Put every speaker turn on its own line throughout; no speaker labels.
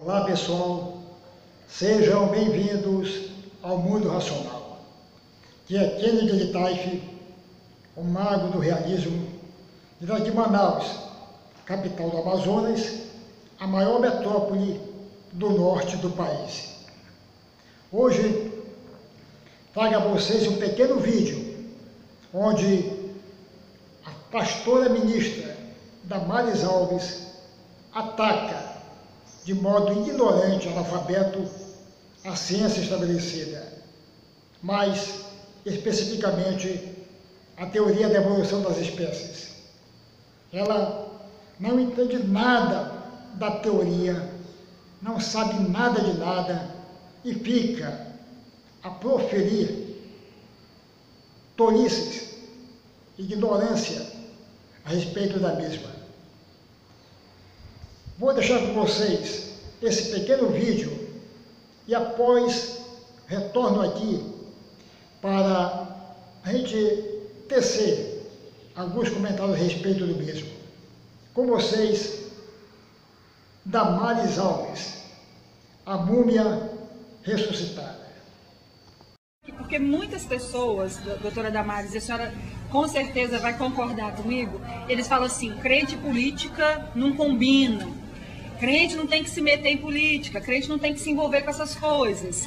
Olá pessoal, sejam bem-vindos ao Mundo Racional, que é Kennedy de Taife, o mago do realismo, direto de Manaus, capital do Amazonas, a maior metrópole do norte do país. Hoje trago a vocês um pequeno vídeo onde a pastora ministra Damares Alves ataca de modo ignorante, analfabeto, a ciência estabelecida, mais especificamente a teoria da evolução das espécies. Ela não entende nada da teoria, não sabe nada de nada e fica a proferir tolices, ignorância a respeito da mesma. Vou deixar com vocês esse pequeno vídeo e após retorno aqui para a gente tecer alguns comentários a respeito do mesmo. Com vocês, Damares Alves, a múmia ressuscitada.
Porque muitas pessoas, doutora Damares, a senhora com certeza vai concordar comigo, eles falam assim, crente e política não combinam. Crente não tem que se meter em política, crente não tem que se envolver com essas coisas.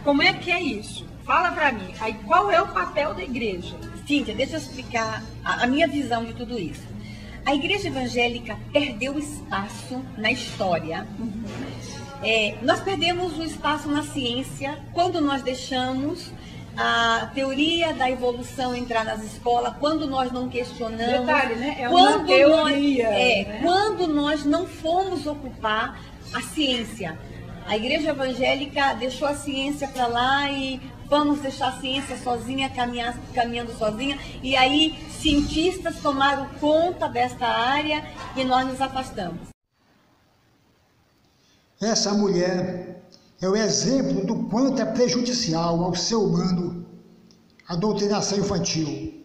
Como é que é isso? Fala pra mim. Aí, qual é o papel da igreja?
Cíntia, deixa eu explicar a minha visão de tudo isso. A igreja evangélica perdeu espaço na história. Nós perdemos o espaço na ciência quando nós deixamos a teoria da evolução entrar nas escolas, quando nós não questionamos,
detalhe, né? É uma teoria, né?
Quando nós não fomos ocupar a ciência. A igreja evangélica deixou a ciência para lá e vamos deixar a ciência sozinha, caminhando sozinha, e aí cientistas tomaram conta desta área e nós nos afastamos.
Essa mulher é o exemplo do quanto é prejudicial ao ser humano a doutrinação infantil.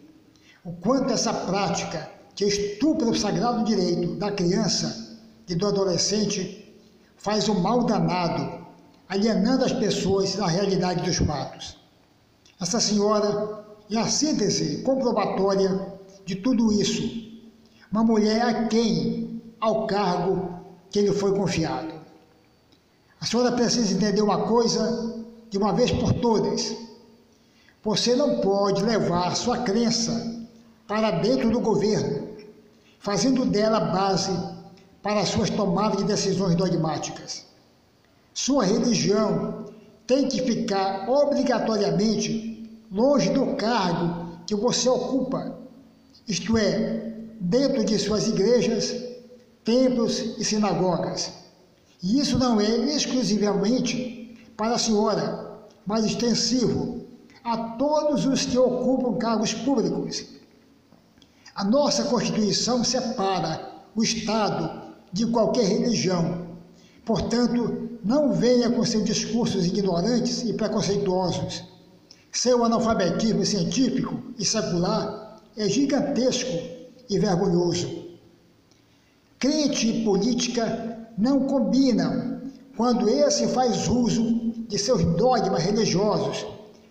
O quanto essa prática que estupra o sagrado direito da criança e do adolescente faz um mal danado, alienando as pessoas da realidade dos fatos. Essa senhora é a síntese comprobatória de tudo isso. Uma mulher aquém ao cargo que lhe foi confiado. A senhora precisa entender uma coisa de uma vez por todas. Você não pode levar sua crença para dentro do governo, fazendo dela base para suas tomadas de decisões dogmáticas. Sua religião tem que ficar obrigatoriamente longe do cargo que você ocupa, isto é, dentro de suas igrejas, templos e sinagogas. E isso não é exclusivamente para a senhora, mas extensivo a todos os que ocupam cargos públicos. A nossa Constituição separa o Estado de qualquer religião. Portanto, não venha com seus discursos ignorantes e preconceituosos. Seu analfabetismo científico e secular é gigantesco e vergonhoso. Crente e política não combinam quando esse faz uso de seus dogmas religiosos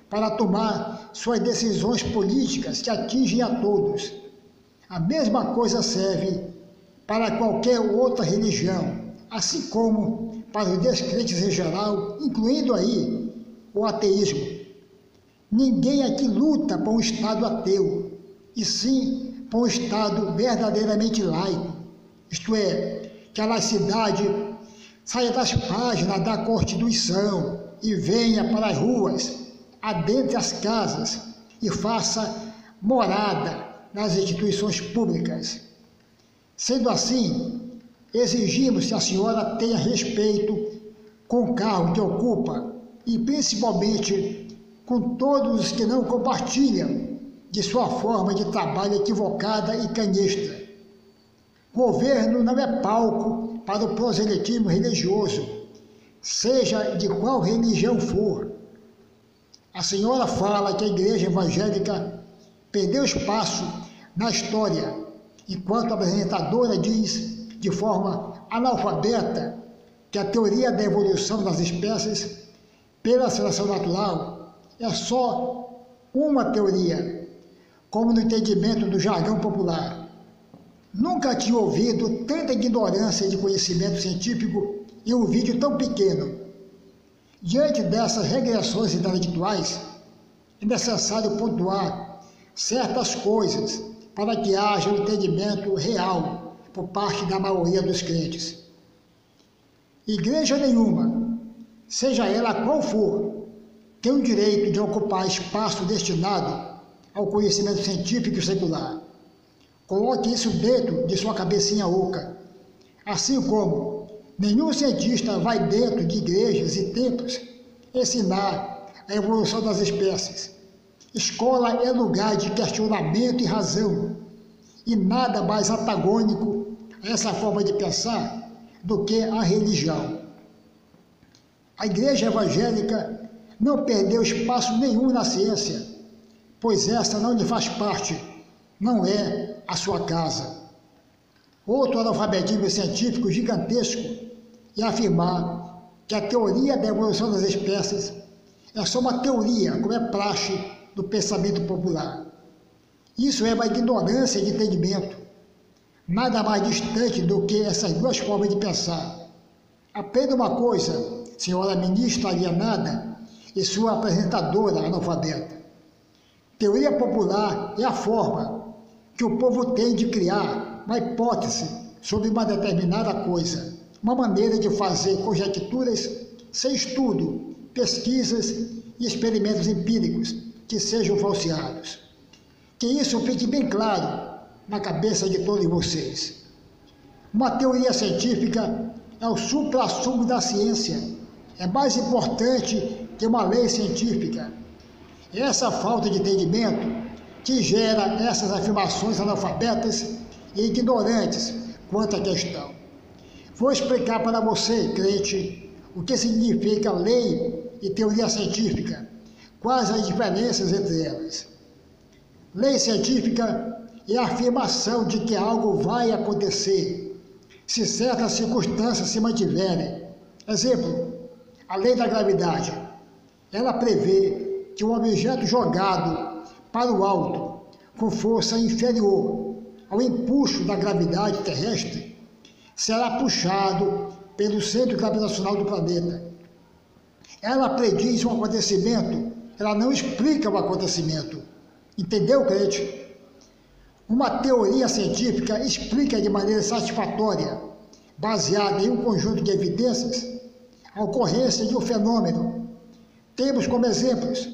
para tomar suas decisões políticas que atingem a todos. A mesma coisa serve para qualquer outra religião, assim como para os descrentes em geral, incluindo aí o ateísmo. Ninguém aqui luta por um Estado ateu, e sim por um Estado verdadeiramente laico, isto é, que a laicidade saia das páginas da Constituição e venha para as ruas, adentre as casas e faça morada nas instituições públicas. Sendo assim, exigimos que a senhora tenha respeito com o cargo que ocupa e principalmente com todos os que não compartilham de sua forma de trabalho equivocada e canhestra. Governo não é palco para o proselitismo religioso, seja de qual religião for. A senhora fala que a igreja evangélica perdeu espaço na história, enquanto a apresentadora diz, de forma analfabeta, que a teoria da evolução das espécies pela seleção natural é só uma teoria, como no entendimento do jargão popular. Nunca tinha ouvido tanta ignorância de conhecimento científico em um vídeo tão pequeno. Diante dessas regressões intelectuais, é necessário pontuar certas coisas para que haja um entendimento real por parte da maioria dos crentes. Igreja nenhuma, seja ela qual for, tem o direito de ocupar espaço destinado ao conhecimento científico e secular. Coloque isso dentro de sua cabecinha oca. Assim como nenhum cientista vai dentro de igrejas e templos ensinar a evolução das espécies. Escola é lugar de questionamento e razão, e nada mais antagônico a essa forma de pensar do que a religião. A Igreja Evangélica não perdeu espaço nenhum na ciência, pois essa não lhe faz parte, não é a sua casa. Outro analfabetismo científico gigantesco é afirmar que a teoria da evolução das espécies é só uma teoria, como é praxe do pensamento popular. Isso é uma ignorância de entendimento, nada mais distante do que essas duas formas de pensar. Aprenda uma coisa, senhora ministra alienada e sua apresentadora analfabeta. Teoria popular é a forma que o povo tem de criar uma hipótese sobre uma determinada coisa, uma maneira de fazer conjecturas sem estudo, pesquisas e experimentos empíricos que sejam falseados. Que isso fique bem claro na cabeça de todos vocês. Uma teoria científica é o suprassumo da ciência, é mais importante que uma lei científica. Essa falta de entendimento que gera essas afirmações analfabetas e ignorantes quanto à questão. Vou explicar para você, crente, o que significa lei e teoria científica, quais as diferenças entre elas. Lei científica é a afirmação de que algo vai acontecer, se certas circunstâncias se mantiverem. Exemplo, a lei da gravidade. Ela prevê que um objeto jogado para o alto, com força inferior ao empuxo da gravidade terrestre, será puxado pelo centro gravitacional do planeta. Ela prediz um acontecimento, ela não explica o acontecimento. Entendeu, crente? Uma teoria científica explica de maneira satisfatória, baseada em um conjunto de evidências, a ocorrência de um fenômeno. Temos como exemplos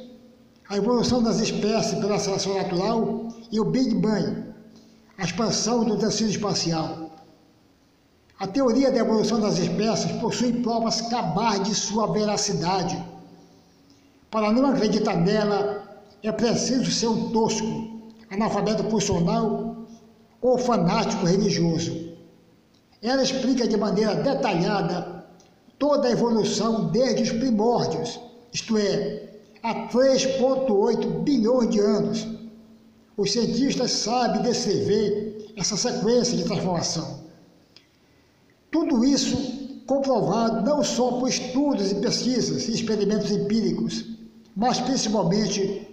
a evolução das espécies pela seleção natural e o Big Bang, a expansão do tecido espacial. A teoria da evolução das espécies possui provas cabais de sua veracidade. Para não acreditar nela, é preciso ser um tosco, analfabeto funcional ou fanático religioso. Ela explica de maneira detalhada toda a evolução desde os primórdios, isto é, há 3,8 bilhões de anos. Os cientistas sabem descrever essa sequência de transformação. Tudo isso comprovado não só por estudos e pesquisas e experimentos empíricos, mas principalmente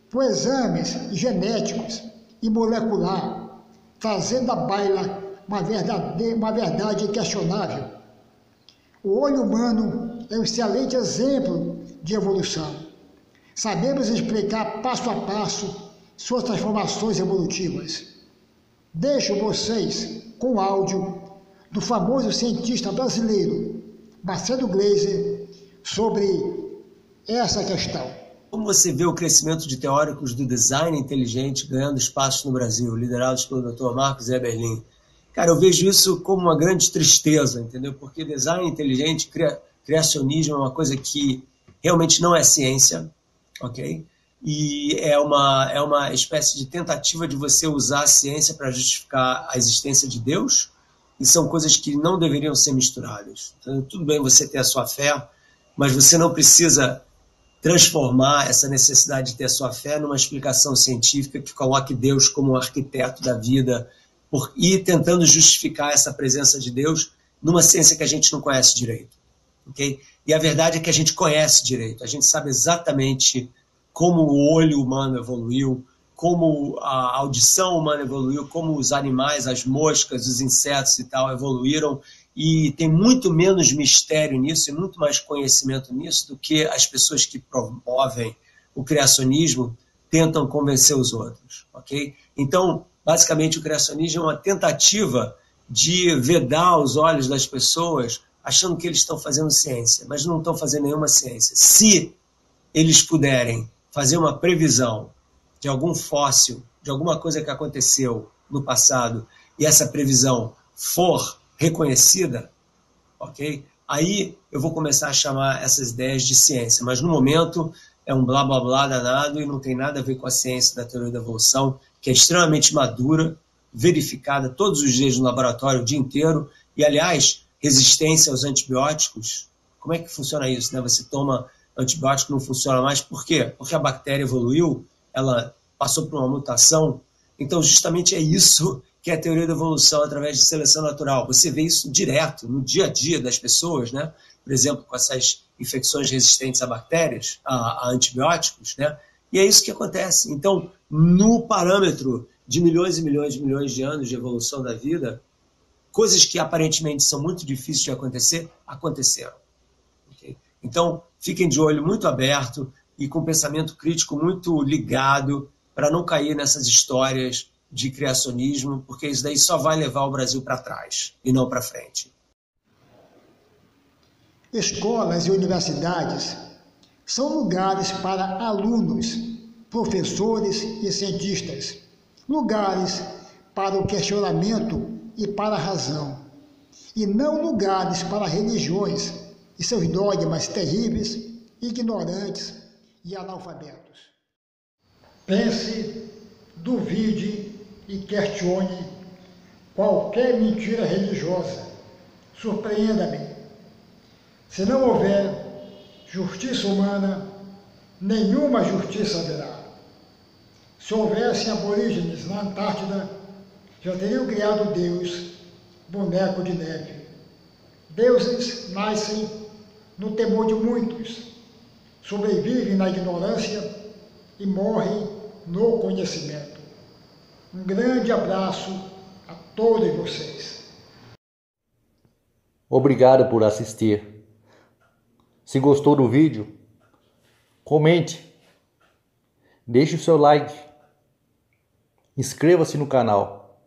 por exames genéticos e molecular, trazendo à baila uma verdade inquestionável. O olho humano é um excelente exemplo de evolução. Sabemos explicar passo a passo suas transformações evolutivas. Deixo vocês com o áudio do famoso cientista brasileiro Marcelo Gleiser sobre essa questão.
Como você vê o crescimento de teóricos do design inteligente ganhando espaço no Brasil, liderados pelo Dr. Marcos Eberlin? Cara, eu vejo isso como uma grande tristeza, entendeu? Porque design inteligente, criacionismo é uma coisa que realmente não é ciência, ok? E é uma espécie de tentativa de você usar a ciência para justificar a existência de Deus, e são coisas que não deveriam ser misturadas. Então, tudo bem você ter a sua fé, mas você não precisa transformar essa necessidade de ter a sua fé numa explicação científica que coloque Deus como um arquiteto da vida, e tentando justificar essa presença de Deus numa ciência que a gente não conhece direito. Okay? E a verdade é que a gente conhece direito, a gente sabe exatamente como o olho humano evoluiu, como a audição humana evoluiu, como os animais, as moscas, os insetos e tal evoluíram, e tem muito menos mistério nisso e muito mais conhecimento nisso do que as pessoas que promovem o criacionismo tentam convencer os outros. Okay? Então, basicamente, o criacionismo é uma tentativa de vedar os olhos das pessoas achando que eles estão fazendo ciência, mas não estão fazendo nenhuma ciência. Se eles puderem fazer uma previsão de algum fóssil, de alguma coisa que aconteceu no passado, e essa previsão for reconhecida, ok? Aí eu vou começar a chamar essas ideias de ciência, mas no momento é um blá blá blá danado e não tem nada a ver com a ciência da teoria da evolução, que é extremamente madura, verificada todos os dias no laboratório o dia inteiro, e aliás, resistência aos antibióticos. Como é que funciona isso, né? Você toma antibiótico, não funciona mais, por quê? Porque a bactéria evoluiu, ela passou por uma mutação. Então, justamente é isso que é a teoria da evolução através de seleção natural. Você vê isso direto, no dia a dia das pessoas, né? Por exemplo, com essas infecções resistentes a bactérias, a antibióticos, né? E é isso que acontece. Então, no parâmetro de milhões e milhões e milhões de anos de evolução da vida, coisas que aparentemente são muito difíceis de acontecer, aconteceram. Okay? Então, fiquem de olho muito aberto e com pensamento crítico muito ligado para não cair nessas histórias de criacionismo, porque isso daí só vai levar o Brasil para trás e não para frente.
Escolas e universidades são lugares para alunos, professores e cientistas, lugares para o questionamento e para a razão, e não lugares para religiões e seus dogmas terríveis, ignorantes e analfabetos. Pense, duvide e questione qualquer mentira religiosa. Surpreenda-me. Se não houver justiça humana, nenhuma justiça haverá. Se houvessem aborígenes na Antártida, já teriam criado Deus, boneco de neve. Deuses nascem no temor de muitos, sobrevivem na ignorância e morrem no conhecimento. Um grande abraço a todos vocês.
Obrigado por assistir. Se gostou do vídeo, comente, deixe o seu like, inscreva-se no canal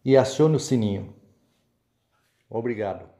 e acione o sininho. Obrigado.